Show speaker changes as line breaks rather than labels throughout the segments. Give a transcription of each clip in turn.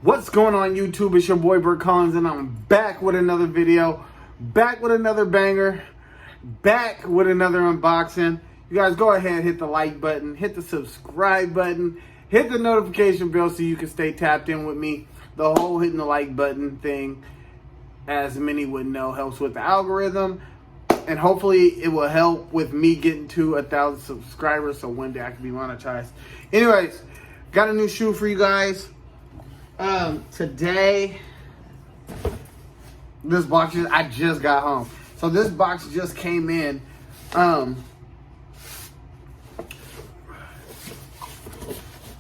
What's going on YouTube? It's your boy Bert Collins and I'm back with another video, back with another banger, back with another unboxing. You guys go ahead, hit the like button, hit the subscribe button, hit the notification bell so you can stay tapped in with me. The whole hitting the like button thing, as many would know, helps with the algorithm. And hopefully it will help with me getting to 1,000 subscribers so one day I can be monetized. Anyways, got a new shoe for you guys. Today, this box, I just got home. So this box just came in.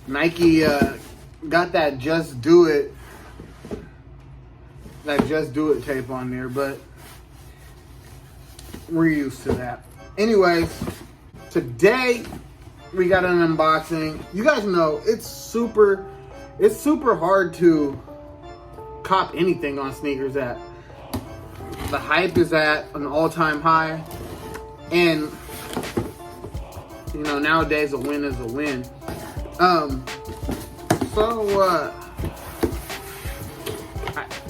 Nike got that Just Do It tape on there, but we're used to that. Anyways, today we got an unboxing. You guys know it's super hard to cop anything on Sneakers App. The hype is at an all-time high, and you know, nowadays a win is a win. I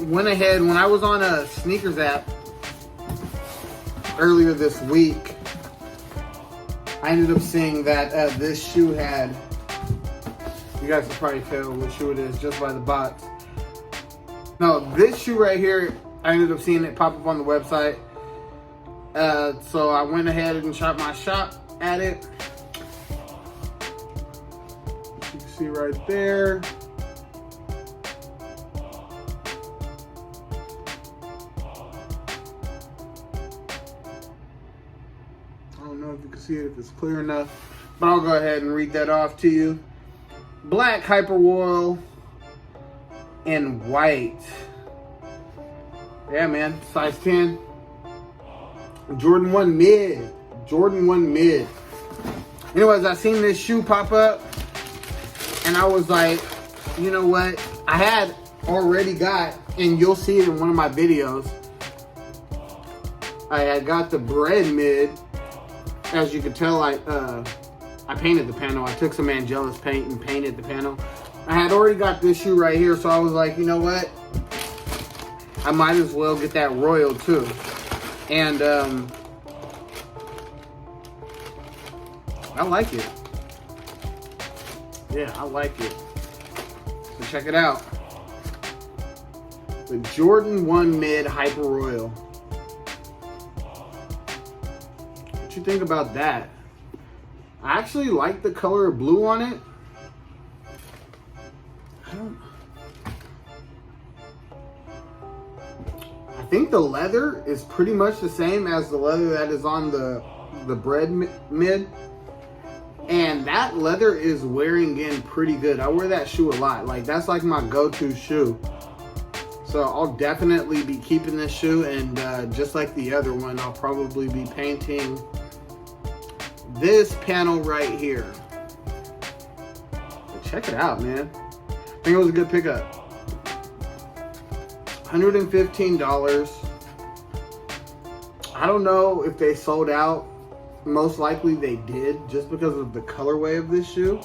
went ahead when I was on a Sneakers App earlier this week. I ended up seeing that this shoe had, you guys can probably tell what shoe it is just by the box. No, this shoe right here, I ended up seeing it pop up on the website. So I went ahead and shot my shot at it. You can see right there. I don't know if you can see it, if it's clear enough, but I'll go ahead and read that off to you. Black Hyperwoyal and white. Yeah, man, size 10. Jordan 1 mid. Jordan 1 mid. Anyways, I seen this shoe pop up and I was like, you know what? I had already got, and you'll see it in one of my videos, I had got the bread mid. As you can tell, I painted the panel. I took some Angelus paint and painted the panel. I had already got this shoe right here, so I was like, you know what? I might as well get that Royal too. And I like it. Yeah, I like it. So check it out. The Jordan 1 Mid Hyperwoyal. What you think about that? I actually like the color of blue on it. I think the leather is pretty much the same as the leather that is on the bread mid. And that leather is wearing in pretty good. I wear that shoe a lot. Like, that's like my go-to shoe. So I'll definitely be keeping this shoe, and just like the other one, I'll probably be painting this panel right here. Check it out, man. I think it was a good pickup. $115. I don't know if they sold out. Most likely they did, just because of the colorway of this shoe.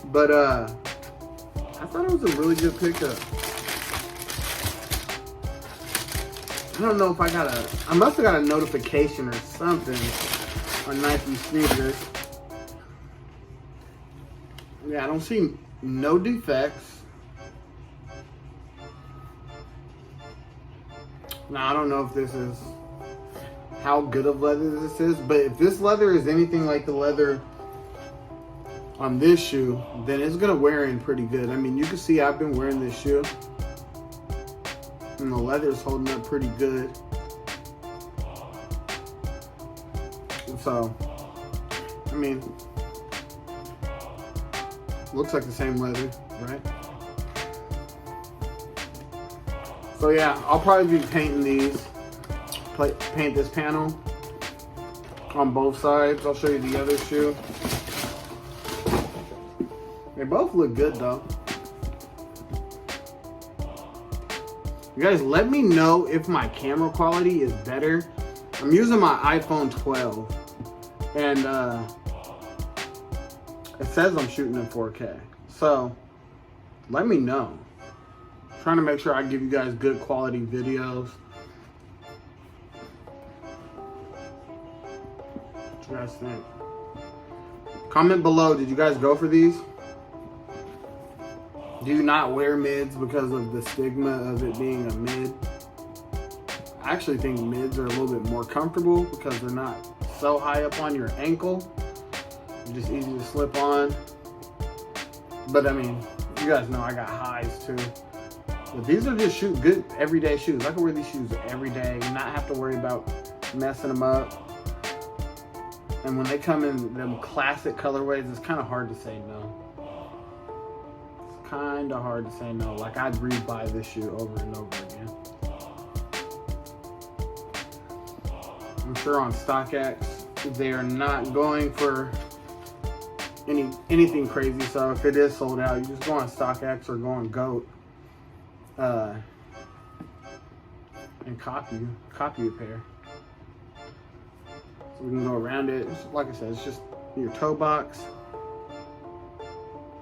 But I thought it was a really good pickup. I don't know if I must have got a notification or something on Nike sneakers. Yeah, I don't see no defects. Now, I don't know if this is how good of leather this is, but if this leather is anything like the leather on this shoe, then it's gonna wear in pretty good. I mean, you can see I've been wearing this shoe and the leather is holding up pretty good. So, I mean, looks like the same leather, right? So yeah, I'll probably be painting these, paint this panel on both sides. I'll show you the other shoe. They both look good though. You guys, let me know if my camera quality is better. I'm using my iPhone 12 and it says I'm shooting in 4K. So let me know. Trying to make sure I give you guys good quality videos. What you guys think? Comment below, did you guys go for these? Do you not wear mids because of the stigma of it being a mid? I actually think mids are a little bit more comfortable because they're not so high up on your ankle. They're just easy to slip on. But I mean, you guys know I got highs too. But these are just good everyday shoes. I can wear these shoes every day and not have to worry about messing them up. And when they come in them classic colorways, it's kind of hard to say no. It's kind of hard to say no. Like, I'd rebuy this shoe over and over again. I'm sure on StockX, they are not going for anything crazy. So if it is sold out, you just go on StockX or go on GOAT and copy a pair. So we can go around it. Like I said, it's just your toe box.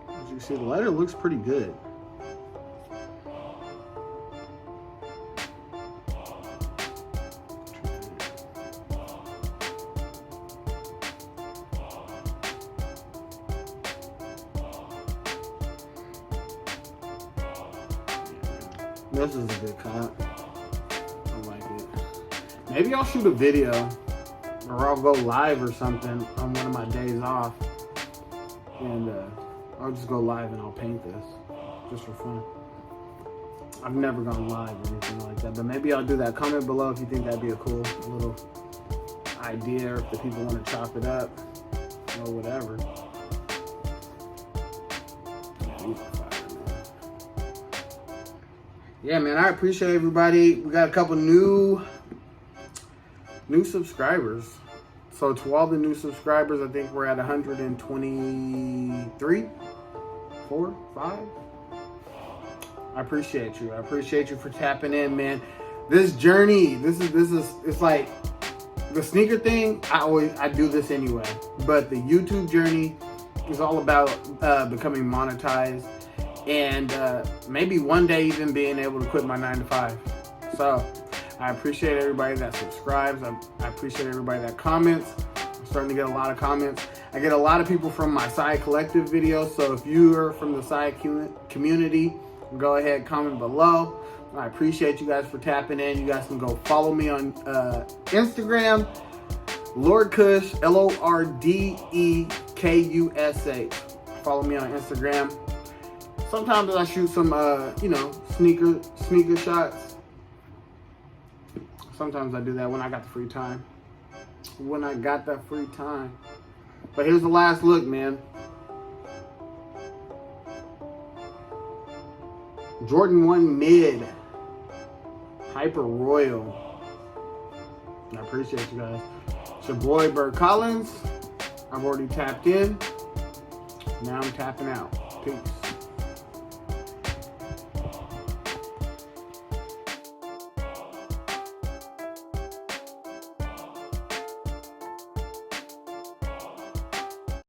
As you can see, the leather looks pretty good. This is a good cop. I like it. Maybe I'll shoot a video or I'll go live or something on one of my days off. And I'll just go live and I'll paint this just for fun. I've never gone live or anything like that, but maybe I'll do that. Comment below if you think that'd be a cool little idea, or if the people want to chop it up or whatever. Yeah, man, I appreciate everybody. We got a couple new subscribers. So to all the new subscribers, I think we're at 123, 4, 5. I appreciate you. I appreciate you for tapping in, man. This journey, this is it's like the sneaker thing. I do this anyway, but the YouTube journey is all about becoming monetized. And maybe one day even being able to quit my 9-to-5. So I appreciate everybody that subscribes. I appreciate everybody that comments. I'm starting to get a lot of comments. I get a lot of people from my Sai Collective videos. So if you are from the Sai community, go ahead, comment below. I appreciate you guys for tapping in. You guys can go follow me on Instagram, Lord Kush, LORDEKUSH. Follow me on Instagram. Sometimes I shoot some, sneaker shots. Sometimes I do that when I got the free time. But here's the last look, man. Jordan 1 Mid. Hyper Royal. I appreciate you guys. It's your boy, Bert Collins. I've already tapped in. Now I'm tapping out. Peace.